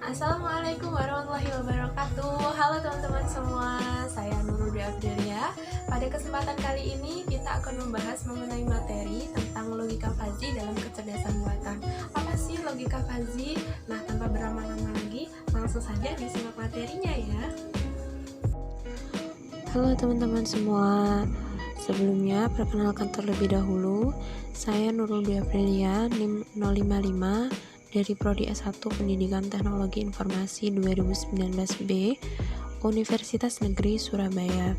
Assalamualaikum warahmatullahi wabarakatuh. Halo teman-teman semua, saya Nurul Dwi Abdelia. Pada kesempatan kali ini kita akan membahas mengenai materi tentang logika fuzzy dalam kecerdasan buatan. Apa sih logika fuzzy? Nah, tanpa berlama-lama lagi, langsung saja disimak materinya ya. Halo teman-teman semua. Sebelumnya perkenalkan terlebih dahulu, saya Nurul Dwi Abdelia, NIM 055 dari Prodi S1 Pendidikan Teknologi Informasi 2019B, Universitas Negeri Surabaya.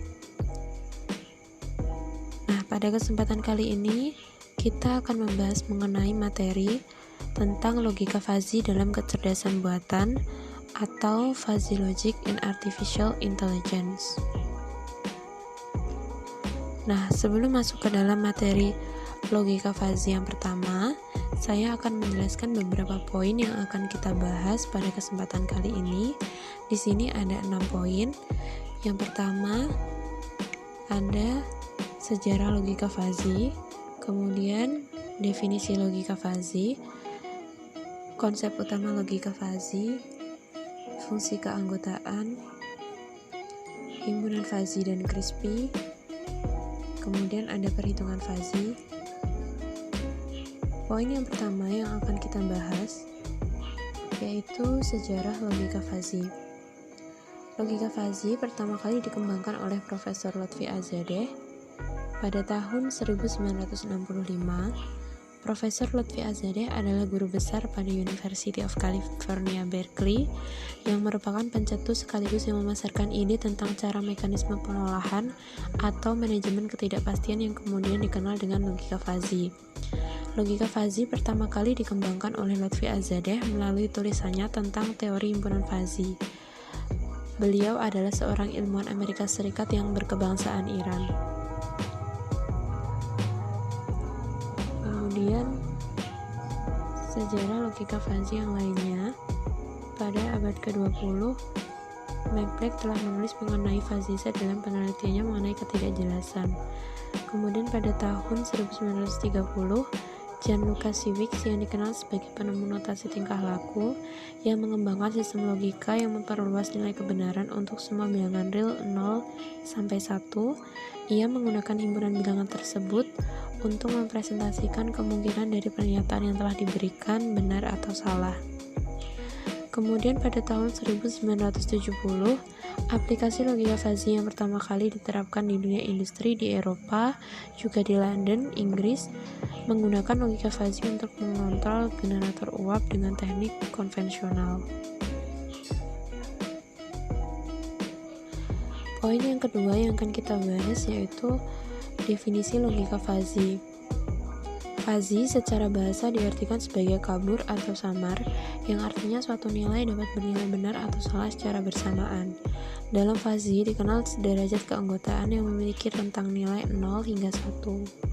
Nah, pada kesempatan kali ini kita akan membahas mengenai materi tentang logika fuzzy dalam kecerdasan buatan atau fuzzy logic in artificial intelligence. Nah, sebelum masuk ke dalam materi logika fuzzy yang pertama, saya akan menjelaskan beberapa poin yang akan kita bahas pada kesempatan kali ini. Di sini ada 6 poin. Yang pertama, ada sejarah logika fuzzy, kemudian definisi logika fuzzy, konsep utama logika fuzzy, fungsi keanggotaan, himpunan fuzzy dan crispy, kemudian ada perhitungan fuzzy. Poin yang pertama yang akan kita bahas yaitu sejarah logika fuzzy. Logika fuzzy pertama kali dikembangkan oleh Profesor Lotfi Azadeh pada tahun 1965. Profesor Lotfi Azadeh adalah guru besar pada University of California, Berkeley, yang merupakan pencetus sekaligus yang memasarkan ide tentang cara mekanisme pengolahan atau manajemen ketidakpastian yang kemudian dikenal dengan logika fuzzy. Logika fuzzy pertama kali dikembangkan oleh Lotfi Azadeh melalui tulisannya tentang teori himpunan fuzzy. Beliau adalah seorang ilmuwan Amerika Serikat yang berkebangsaan Iran. Kemudian, sejarah logika fuzzy yang lainnya. Pada abad ke-20, Max Planck telah menulis mengenai fuzzy set dalam penelitiannya mengenai ketidakjelasan. Kemudian pada tahun 1930, Gianluca Civix yang dikenal sebagai penemu notasi tingkah laku yang mengembangkan sistem logika yang memperluas nilai kebenaran untuk semua bilangan real 0 sampai 1. Ia menggunakan himpunan bilangan tersebut untuk mempresentasikan kemungkinan dari pernyataan yang telah diberikan benar atau salah. Kemudian pada tahun 1970, aplikasi logika fuzzy yang pertama kali diterapkan di dunia industri di Eropa, juga di London, Inggris, menggunakan logika fuzzy untuk mengontrol generator uap dengan teknik konvensional. Poin yang kedua yang akan kita bahas yaitu definisi logika fuzzy. Fuzzy secara bahasa diartikan sebagai kabur atau samar, yang artinya suatu nilai dapat bernilai benar atau salah secara bersamaan. Dalam fuzzy dikenal derajat keanggotaan yang memiliki rentang nilai 0 hingga 1.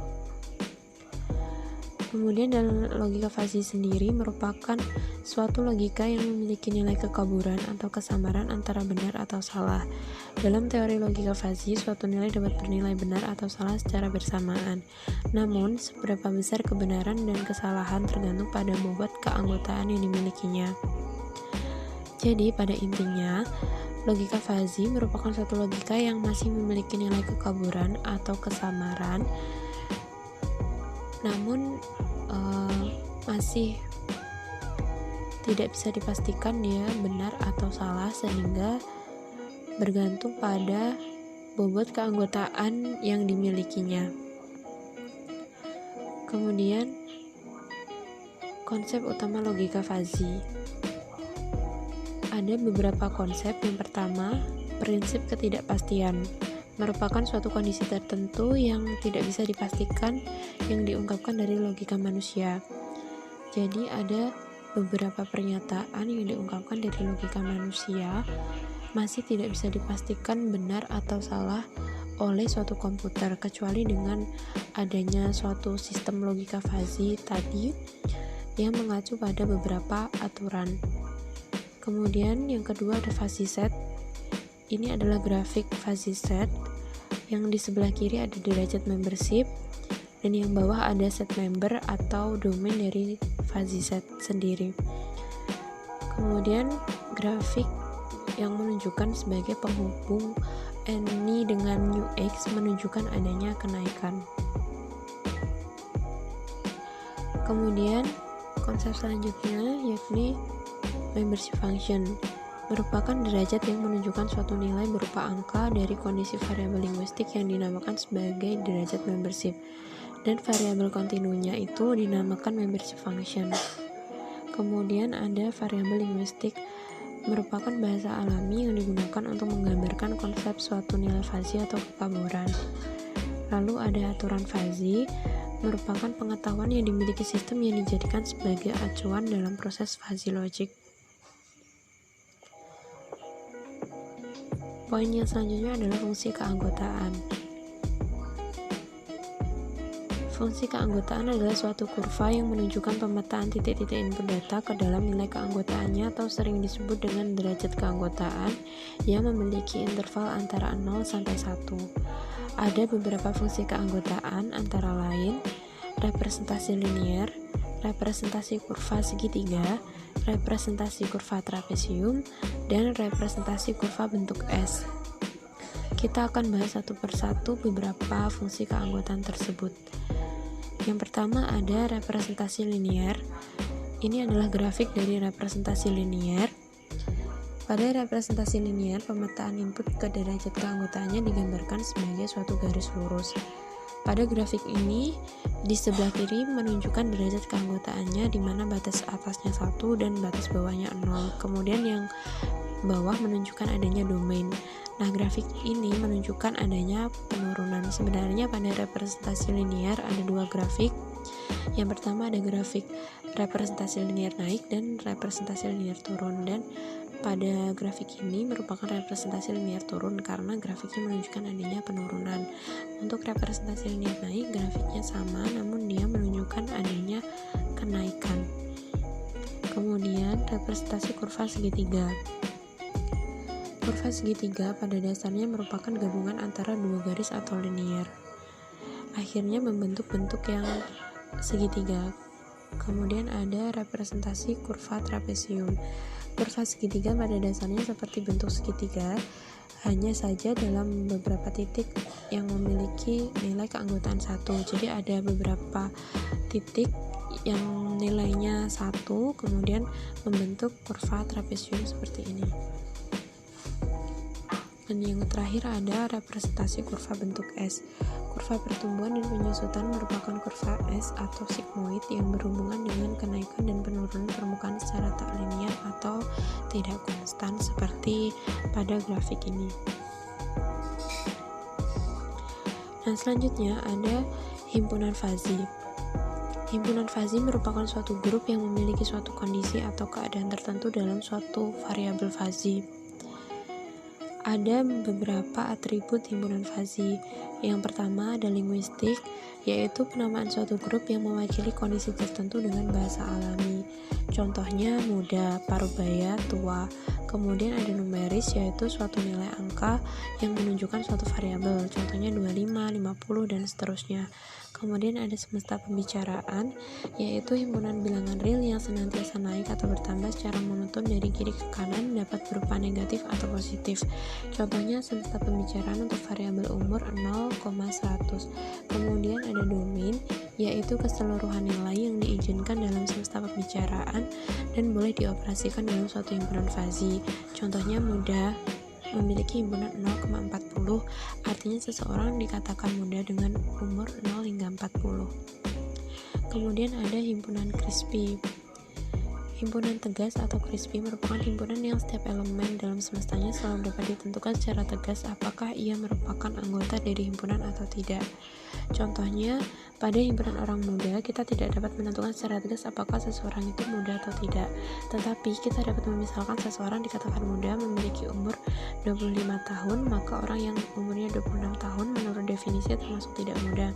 Kemudian dalam logika fuzzy sendiri merupakan suatu logika yang memiliki nilai kekaburan atau kesamaran antara benar atau salah. Dalam teori logika fuzzy, suatu nilai dapat bernilai benar atau salah secara bersamaan. Namun, seberapa besar kebenaran dan kesalahan tergantung pada bobot keanggotaan yang dimilikinya. Jadi, pada intinya, logika fuzzy merupakan suatu logika yang masih memiliki nilai kekaburan atau kesamaran, namun masih tidak bisa dipastikan dia benar atau salah, sehingga bergantung pada bobot keanggotaan yang dimilikinya. Kemudian, konsep utama logika fuzzy. Ada beberapa konsep. Yang pertama, prinsip ketidakpastian merupakan suatu kondisi tertentu yang tidak bisa dipastikan yang diungkapkan dari logika manusia. Jadi ada beberapa pernyataan yang diungkapkan dari logika manusia masih tidak bisa dipastikan benar atau salah oleh suatu komputer, kecuali dengan adanya suatu sistem logika fuzzy tadi yang mengacu pada beberapa aturan. Kemudian yang kedua ada fuzzy set. Ini adalah grafik fuzzy set, yang di sebelah kiri ada derajat membership dan yang bawah ada set member atau domain dari fuzzy set sendiri. Kemudian grafik yang menunjukkan sebagai penghubung Ni dengan New X menunjukkan adanya kenaikan. Kemudian konsep selanjutnya yakni membership function merupakan derajat yang menunjukkan suatu nilai berupa angka dari kondisi variabel linguistik yang dinamakan sebagai derajat membership, dan variabel kontinunya itu dinamakan membership function. Kemudian ada variabel linguistik merupakan bahasa alami yang digunakan untuk menggambarkan konsep suatu nilai fuzzy atau kekaburan. Lalu ada aturan fuzzy merupakan pengetahuan yang dimiliki sistem yang dijadikan sebagai acuan dalam proses fuzzy logic. Poin yang selanjutnya adalah fungsi keanggotaan. Fungsi keanggotaan adalah suatu kurva yang menunjukkan pemetaan titik-titik input data ke dalam nilai keanggotaannya, atau sering disebut dengan derajat keanggotaan yang memiliki interval antara 0 sampai 1. Ada beberapa fungsi keanggotaan, antara lain representasi linear, representasi kurva segitiga, representasi kurva trapesium, dan representasi kurva bentuk S. Kita akan bahas satu persatu beberapa fungsi keanggotaan tersebut. Yang pertama ada representasi linear. Ini adalah grafik dari representasi linear. Pada representasi linear, pemetaan input ke derajat keanggotaannya digambarkan sebagai suatu garis lurus. Pada grafik ini, di sebelah kiri menunjukkan derajat keanggotaannya, di mana batas atasnya 1 dan batas bawahnya 0. Kemudian yang bawah menunjukkan adanya domain. Nah, grafik ini menunjukkan adanya penurunan. Sebenarnya pada representasi linear ada dua grafik. Yang pertama ada grafik representasi linear naik dan representasi linear turun, dan pada grafik ini merupakan representasi linear turun karena grafiknya menunjukkan adanya penurunan. Untuk representasi linear naik, grafiknya sama namun dia menunjukkan adanya kenaikan. Kemudian representasi kurva segitiga. Kurva segitiga pada dasarnya merupakan gabungan antara dua garis atau linear, akhirnya membentuk bentuk yang segitiga. Kemudian ada representasi kurva trapesium. Kurva segitiga pada dasarnya seperti bentuk segitiga, hanya saja dalam beberapa titik yang memiliki nilai keanggotaan 1. Jadi ada beberapa titik yang nilainya 1, kemudian membentuk kurva trapesium seperti ini. Dan yang terakhir ada representasi kurva bentuk S. Kurva pertumbuhan dan penyusutan merupakan kurva S atau sigmoid yang berhubungan dengan kenaikan dan penurunan permukaan secara tak linear atau tidak konstan seperti pada grafik ini. Nah, selanjutnya ada himpunan fuzzy. Himpunan fuzzy merupakan suatu grup yang memiliki suatu kondisi atau keadaan tertentu dalam suatu variabel fuzzy. Ada beberapa atribut himpunan fuzzy. Yang pertama ada linguistik, yaitu penamaan suatu grup yang mewakili kondisi tertentu dengan bahasa alami. Contohnya muda, parubaya, tua. Kemudian ada numeris, yaitu suatu nilai angka yang menunjukkan suatu variabel. Contohnya 25, 50, dan seterusnya. Kemudian ada semesta pembicaraan, yaitu himpunan bilangan real yang senantiasa naik atau bertambah secara monoton dari kiri ke kanan, dapat berupa negatif atau positif. Contohnya semesta pembicaraan untuk variabel umur 0,100. Kemudian ada domain, yaitu keseluruhan nilai yang diizinkan dalam semesta pembicaraan dan boleh dioperasikan dalam suatu himpunan fuzzy. Contohnya muda memiliki himpunan 0,40, artinya seseorang dikatakan muda dengan umur 0 hingga 40. Kemudian ada himpunan crispy. Himpunan tegas atau crispy merupakan himpunan yang setiap elemen dalam semestanya selalu dapat ditentukan secara tegas apakah ia merupakan anggota dari himpunan atau tidak. Contohnya, pada himpunan orang muda, kita tidak dapat menentukan secara tegas apakah seseorang itu muda atau tidak. Tetapi, kita dapat memisalkan seseorang dikatakan muda memiliki umur 25 tahun, maka orang yang umurnya 26 tahun menurut definisi termasuk tidak muda.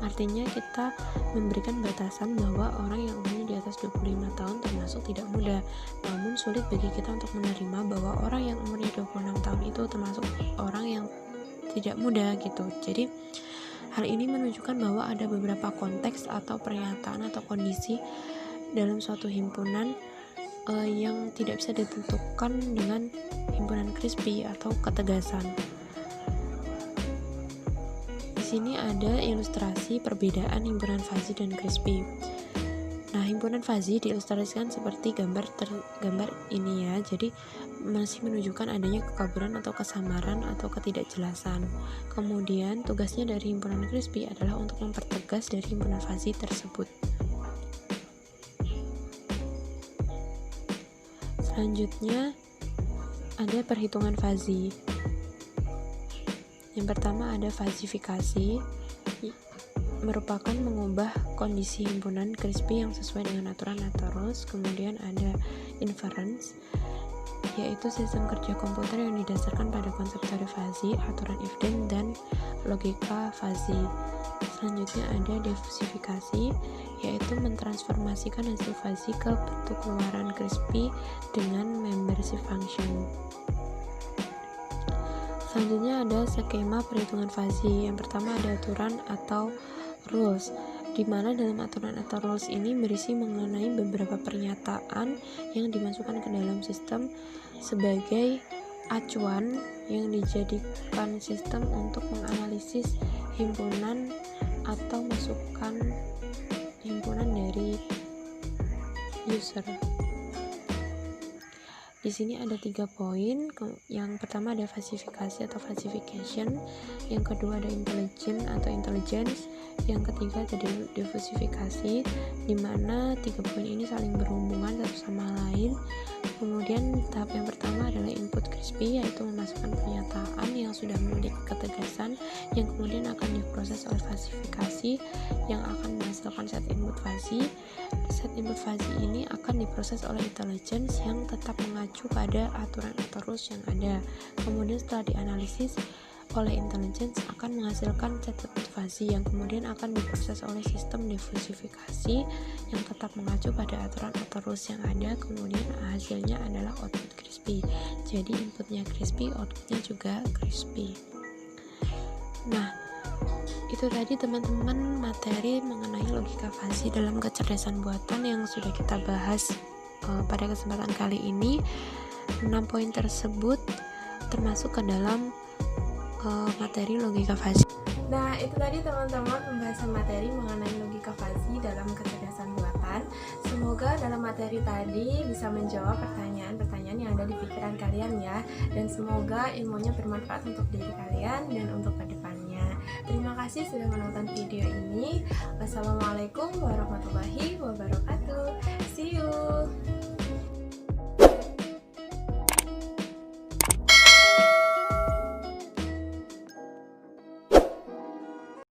Artinya, kita memberikan batasan bahwa orang yang umurnya di atas 25 tahun termasuk tidak muda. Namun, sulit bagi kita untuk menerima bahwa orang yang umurnya 26 tahun itu termasuk orang yang tidak muda gitu. Jadi, hal ini menunjukkan bahwa ada beberapa konteks atau pernyataan atau kondisi dalam suatu himpunan yang tidak bisa ditentukan dengan himpunan crispy atau ketegasan. Di sini ada ilustrasi perbedaan himpunan fuzzy dan crispy. Nah, himpunan fuzzy diilustrasikan seperti gambar ini ya. Jadi masih menunjukkan adanya kekaburan atau kesamaran atau ketidakjelasan. Kemudian tugasnya dari himpunan crispy adalah untuk mempertegas dari himpunan fuzzy tersebut. Selanjutnya ada perhitungan fuzzy. Yang pertama ada fazifikasi, merupakan mengubah kondisi himpunan crispy yang sesuai dengan aturan atau rules. Kemudian ada inference, yaitu sistem kerja komputer yang didasarkan pada konsep teori fuzzy, aturan if then, dan logika fuzzy. Selanjutnya ada diffusifikasi, yaitu mentransformasikan hasil fuzzy ke bentuk luaran crispy dengan membership function. Selanjutnya ada skema perhitungan fuzzy. Yang pertama ada aturan atau rules, di mana dalam aturan atau rules ini berisi mengenai beberapa pernyataan yang dimasukkan ke dalam sistem sebagai acuan yang dijadikan sistem untuk menganalisis himpunan atau masukan himpunan dari user. Di sini ada 3 poin. Yang pertama ada falsifikasi atau falsification, yang kedua ada intelligence, yang ketiga ada diffusifikasi, di mana 3 poin ini saling berhubungan satu sama lain. Kemudian tahap yang pertama adalah input crispy, yaitu memasukkan pernyataan yang sudah memiliki ketegasan yang kemudian akan diproses oleh falsifikasi yang akan menghasilkan set input fuzzy. Set input fuzzy ini akan diproses oleh intelligence yang tetap mengacu pada aturan atau rules yang ada. Kemudian setelah dianalisis oleh intelligence akan menghasilkan set input fuzzy yang kemudian akan diproses oleh sistem diffusifikasi yang tetap mengacu pada aturan atau rules yang ada. Kemudian hasilnya adalah output crispy. Jadi inputnya crispy, outputnya juga crispy. Nah, itu tadi teman-teman materi mengenai logika fuzzy dalam kecerdasan buatan yang sudah kita bahas pada kesempatan kali ini. 6 poin tersebut termasuk ke dalam materi logika fuzzy. Nah, itu tadi teman-teman pembahasan materi mengenai logika fuzzy dalam kecerdasan buatan. Semoga dalam materi tadi bisa menjawab pertanyaan-pertanyaan yang ada di pikiran kalian ya. Dan semoga ilmunya bermanfaat untuk diri kalian dan untuk kedepannya. Terima kasih sudah menonton video ini. Wassalamualaikum warahmatullahi wabarakatuh. See you.